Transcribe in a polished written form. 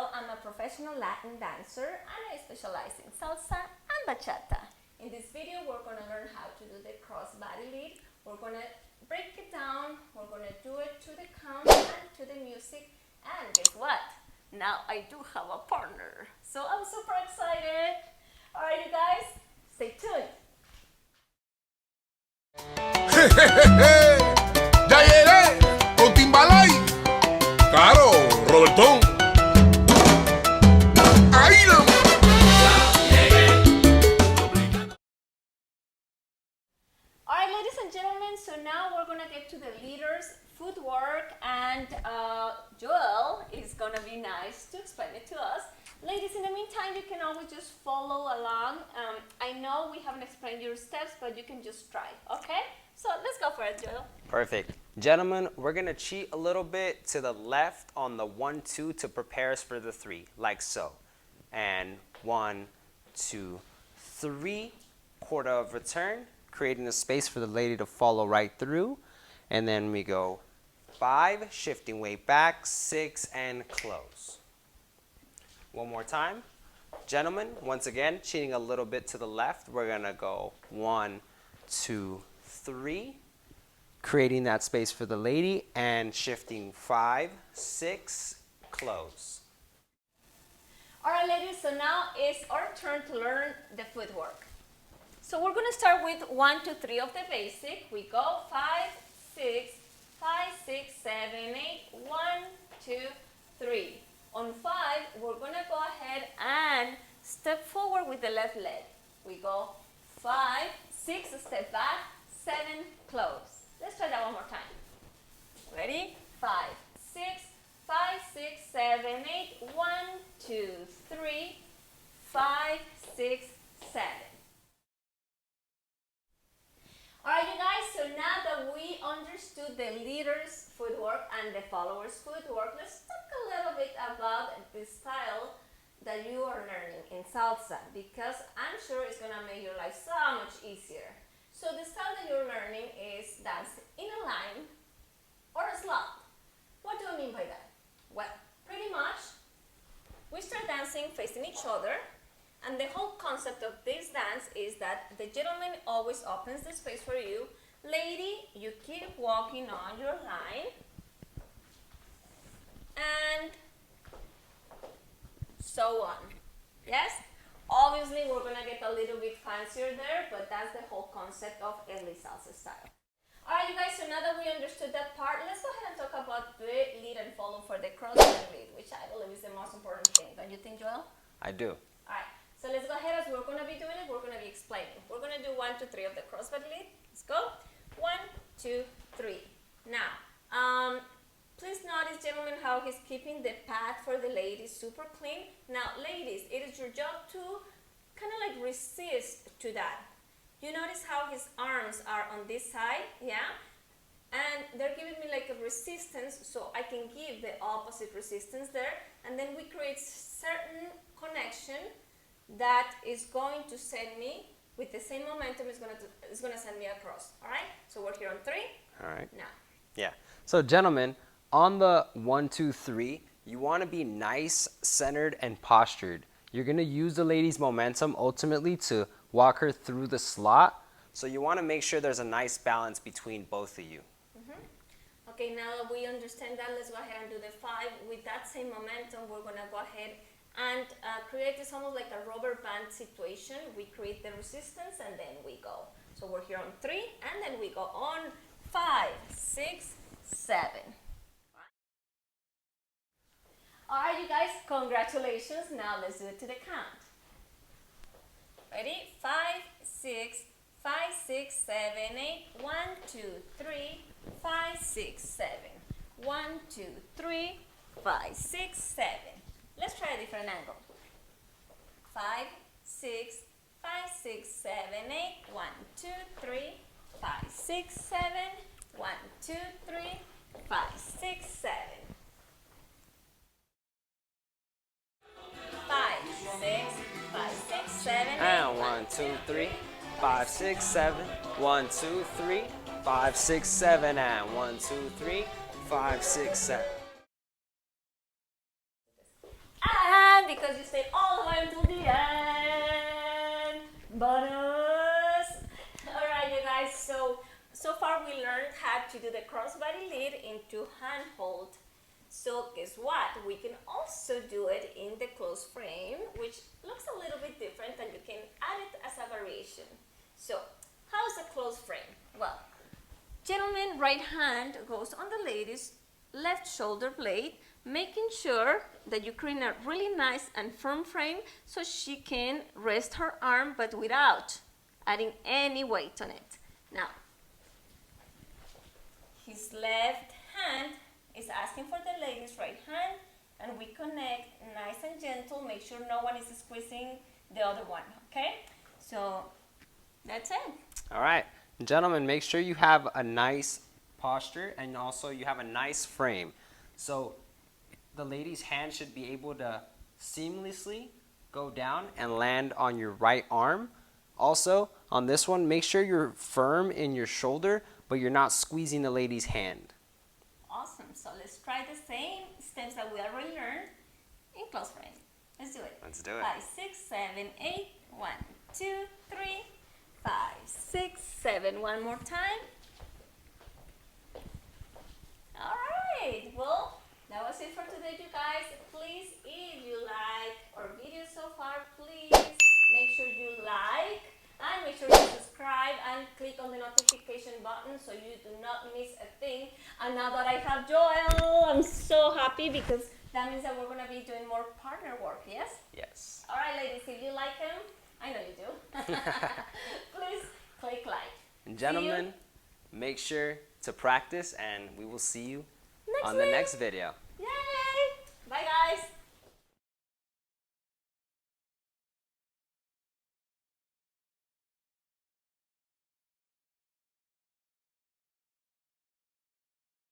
Joel. I'm a professional Latin dancer and I specialize in salsa and bachata. In this video, we're going to learn how to do the cross-body lead. We're going to break it down. We're going to do it to the count and to the music. And guess what? Now I do have a partner. So I'm super excited. All right, you guys, stay tuned. Ya llegué con Timbalay. Claro, Robertón. Ahí la. All right, ladies and gentlemen, so now we're going to get to the leaders, footwork, and Joel is going to be nice to explain it to us. Ladies, in the meantime, you can always just follow along. I know we haven't explained your steps, but you can just try, okay? So let's go for it, Joel. Perfect. Gentlemen, we're going to cheat a little bit to the left on the 1, 2 to prepare us for the 3, like so. And 1, 2, 3, quarter of return, creating a space for the lady to follow right through. And then we go 5, shifting weight back, 6, and close. One more time. Gentlemen, once again, cheating a little bit to the left. We're going to go 1, 2, 3, creating that space for the lady, and shifting 5, 6, close. All right, ladies, so now it's our turn to learn the footwork. So we're going to start with 1, 2, 3 of the basic. We go 5, 6, 5, 6, 7, 8, 1, 2, 3. On 5, we're going to go ahead and step forward with the left leg. We go 5, 6, step back, 7, close. Let's try that one more time. Ready? 5, 6, 5, 6, 7, 8, 1, 2, 3, 5, 6, 7. All right, you guys, so now that we understood the leader's footwork and the follower's footwork, let's talk a little bit about the style that you are learning in salsa, because I'm sure it's going to make your life so much easier. So the style that you're learning is dance in a line or a slot. What do I mean by that? Well, pretty much, we start dancing facing each other. And the whole concept of this dance is that the gentleman always opens the space for you. Lady, you keep walking on your line. And so on. Yes? Obviously, we're going to get a little bit fancier there, but that's the whole concept of early salsa style. All right, you guys, so now that we understood that part, let's go ahead and talk about the lead and follow for the cross-body lead, which I believe is the most important thing. Don't you think, Joel? I do. All right. So let's go ahead, as we're going to be doing it, we're going to be explaining. We're going to do 1, 2, 3 of the crossbody lead. Let's go. 1, 2, 3. Now, please notice, gentlemen, how he's keeping the path for the ladies super clean. Now, ladies, it is your job to kind of like resist to that. You notice how his arms are on this side, yeah? And they're giving me like a resistance, so I can give the opposite resistance there. And then we create certain connection that is going to send me with the same momentum. It's going to send me across. All right, so we're here on 3. All right. Now, yeah, so gentlemen, on the 1, 2, 3, you want to be nice, centered, and postured. You're going to use the lady's momentum ultimately to walk her through the slot, so you want to make sure there's a nice balance between both of you. Okay, now that we understand that, let's go ahead and do the 5. With that same momentum, we're going to go ahead and create this almost like a rubber band situation. We create the resistance and then we go. So we're here on 3 and then we go on 5, 6, 7. All right, you guys, congratulations. Now let's do it to the count. Ready? 5, 6, 5, 6, 7, 8. 1, 2, 3, 5, 6, 7. 1, 2, 3, 5, 6, 7. Let's try a different angle. 5, 6, 5, 6, 7, 8. 1, 2, 3, 5, 6, 7. 1, 2, 3, 5, 6, 7. 5, 6, 5, 6, 7, 8. And 1, 2, 3, 5, 6, 7. 1, 2, 3, 5, 6, 7. And 1, 2, 3, 5, 6, 7. one because you stayed all the way until the end. Bonus. All right, you guys. So far we learned how to do the crossbody lead into hand hold. So guess what? We can also do it in the close frame, which looks a little bit different, and you can add it as a variation. So how's the close frame? Well, gentlemen, right hand goes on the lady's left shoulder blade, making sure that you create a really nice and firm frame so she can rest her arm, but without adding any weight on it. Now, his left hand is asking for the lady's right hand, and we connect nice and gentle. Make sure no one is squeezing the other one, okay? So that's it. All right, gentlemen, make sure you have a nice posture and also you have a nice frame. So the lady's hand should be able to seamlessly go down and land on your right arm. Also, on this one, make sure you're firm in your shoulder, but you're not squeezing the lady's hand. Awesome. So let's try the same steps that we already learned in close frame. Let's do it. Let's do it. 5, 6, 7, 8. 1, 2, 3, 5, 6, 7. One more time. All right. Well, that was it for today, you guys. Please, if you like our video so far, please make sure you like and make sure you subscribe and click on the notification button so you do not miss a thing. And now that I have Joel, I'm so happy because that means that we're going to be doing more partner work, yes? Yes. All right, ladies, if you like him, I know you do. Please click like. And gentlemen, make sure to practice and we will see you Next on the week. next video.